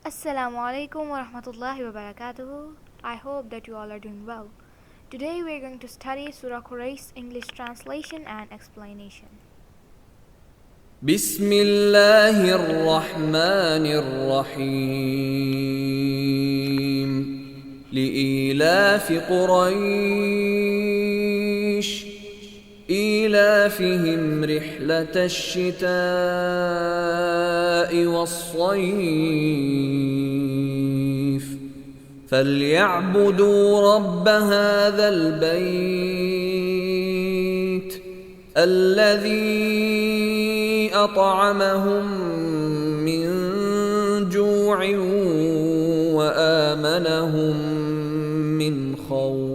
Assalamualaikum warahmatullahi wabarakatuh. I hope that you all are doing well. Today we are going to study Surah Quraysh English translation and explanation. بسم الله الرحمن الرحيم لإيلاف قريش إيلافهم رحلة الشتاء والصيف فليعبدوا رب هذا البيت الذي أطعمهم من جوع وآمنهم من خوف.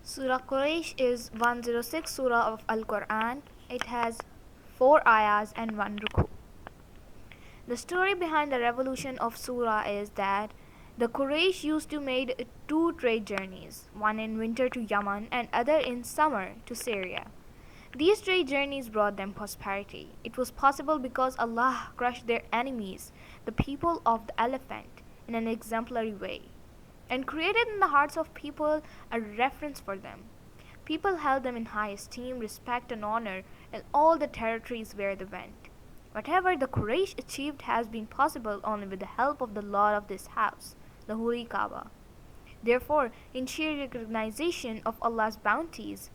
Surah Quraysh is 106 Surah of Al-Quran. It has 4 ayahs and 1 ruku. The story behind the revolution of Surah is that the Quraysh used to make 2 trade journeys, one in winter to Yemen and other in summer to Syria. These trade journeys brought them prosperity. It was possible because Allah crushed their enemies, the people of the elephant, in an exemplary way, and created in the hearts of people a reverence for them. People held them in high esteem, respect, and honor in all the territories where they went. Whatever the Quraysh achieved has been possible only with the help of the Lord of this house, the Holy Kaaba. Therefore, in sheer recognition of Allah's bounties,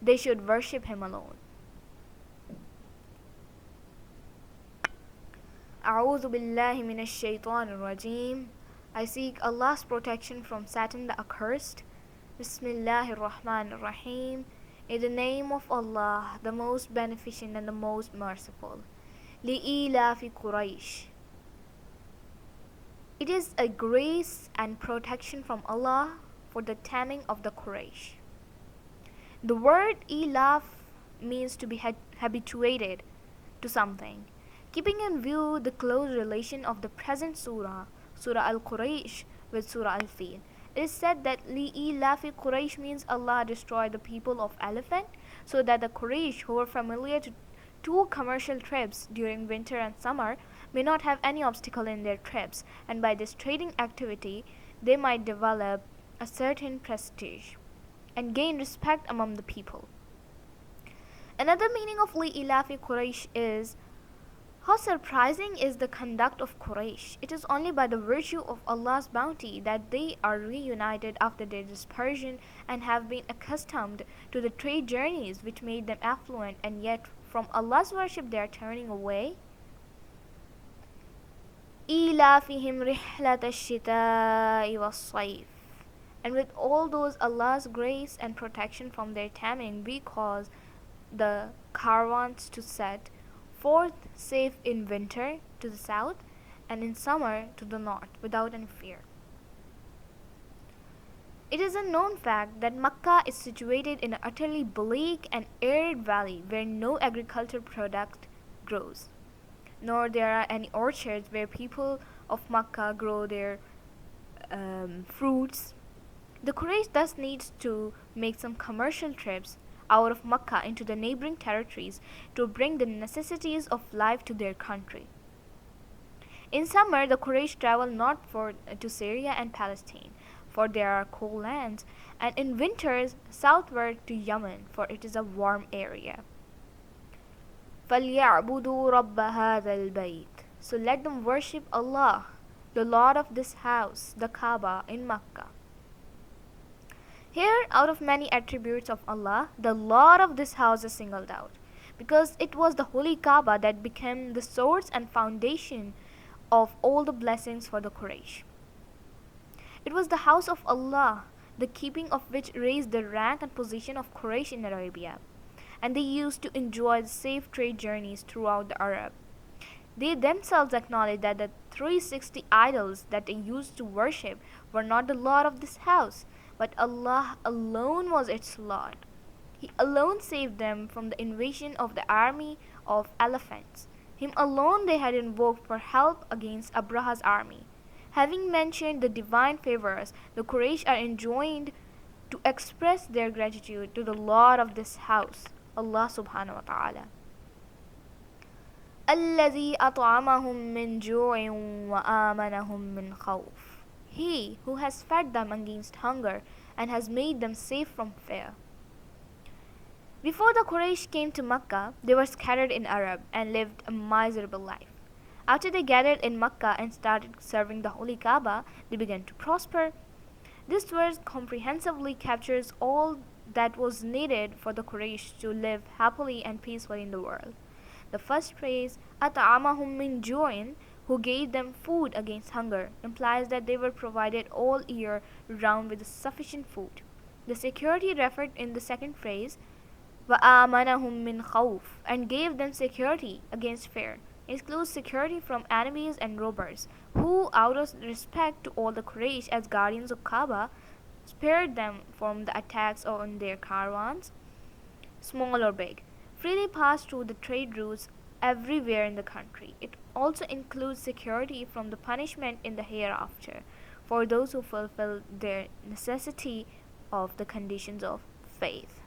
they should worship Him alone. A'udhu billahi minash shaitanir rajim. I seek Allah's protection from Satan the accursed. Bismillahir Rahmanir Rahim. In the name of Allah, the most beneficent and the most merciful. Li'ilafi Quraysh. It is a grace and protection from Allah for the taming of the Quraysh. The word ilaf means to be habituated to something. Keeping in view the close relation of the present surah, Surah Al-Quraysh, with Surah Al-Fil, it is said that Li'ilafi Quraysh means Allah destroyed the people of elephant so that the Quraysh, who were familiar to 2 commercial trips during winter and summer, may not have any obstacle in their trips, and by this trading activity they might develop a certain prestige and gain respect among the people. Another meaning of Li'ilafi Quraysh is how surprising is the conduct of Quraysh. It is only by the virtue of Allah's bounty that they are reunited after their dispersion and have been accustomed to the trade journeys which made them affluent, and yet from Allah's worship they are turning away. إِيلَافِهِمْ رِحْلَةَ الشِّتَاءِ وَالصَّيْفِ. And with all those Allah's grace and protection from their taming, we cause the caravans to set forth safe in winter to the south and in summer to the north without any fear. It is a known fact that Makkah is situated in an utterly bleak and arid valley where no agricultural product grows, nor there are any orchards where people of Makkah grow their fruits. The Quraysh thus needs to make some commercial trips out of Makkah into the neighboring territories to bring the necessities of life to their country. In summer, the Quraysh travel north to Syria and Palestine, for there are cold lands, and in winters southward to Yemen, for it is a warm area. فَلْيَعْبُدُوا رَبَّ هَذَا الْبَيْتِ. So let them worship Allah, the Lord of this house, the Kaaba in Makkah. Here, out of many attributes of Allah, the Lord of this house is singled out, because it was the Holy Kaaba that became the source and foundation of all the blessings for the Quraysh. It was the house of Allah, the keeping of which raised the rank and position of Quraysh in Arabia, and they used to enjoy safe trade journeys throughout the Arab. They themselves acknowledged that the 360 idols that they used to worship were not the Lord of this house, but Allah alone was its Lord. He alone saved them from the invasion of the army of elephants. Him alone they had invoked for help against Abraha's army. Having mentioned the divine favors the Quraysh are enjoined to express their gratitude to the Lord of this house, Allah subhanahu wa ta'ala. الذي أطعمهم من جوع وآمنهم من خوف. He who has fed them against hunger and has made them safe from fear. Before the Quraysh came to Mecca, they were scattered in Arab and lived a miserable life. After they gathered in Mecca and started serving the Holy Kaaba, they began to prosper. This verse comprehensively captures all that was needed for the Quraysh to live happily and peacefully in the world. The first phrase, أَطْعَمَهُم مِّن جُوعٍ, who gave them food against hunger, implies that they were provided all year round with sufficient food. The security referred in the second phrase, وَآمَنَهُم مِّن خَوْفٍ, and gave them security against fear, includes security from enemies and robbers, who, out of respect to all the Quraysh as guardians of Kaaba, spared them from the attacks on their caravans, small or big, freely passed through the trade routes everywhere in the country. It also includes security from the punishment in the hereafter for those who fulfill their necessity of the conditions of faith.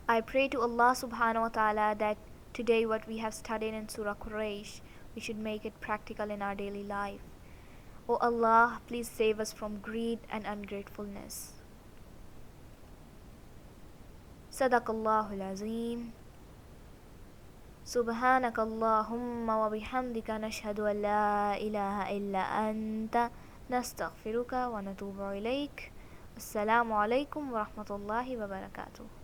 I pray to Allah subhanahu wa ta'ala that today what we have studied in Surah Quraysh, we should make it practical in our daily life. O Allah, please save us from greed and ungratefulness. Sadaqallahul Azim. Subhanaka Allahumma wa bihamdika nashhadu an la ilaha illa anta nastaghfiruka wa natubu ilayk. Assalamualaikum wa rahmatullahi wa barakatuh.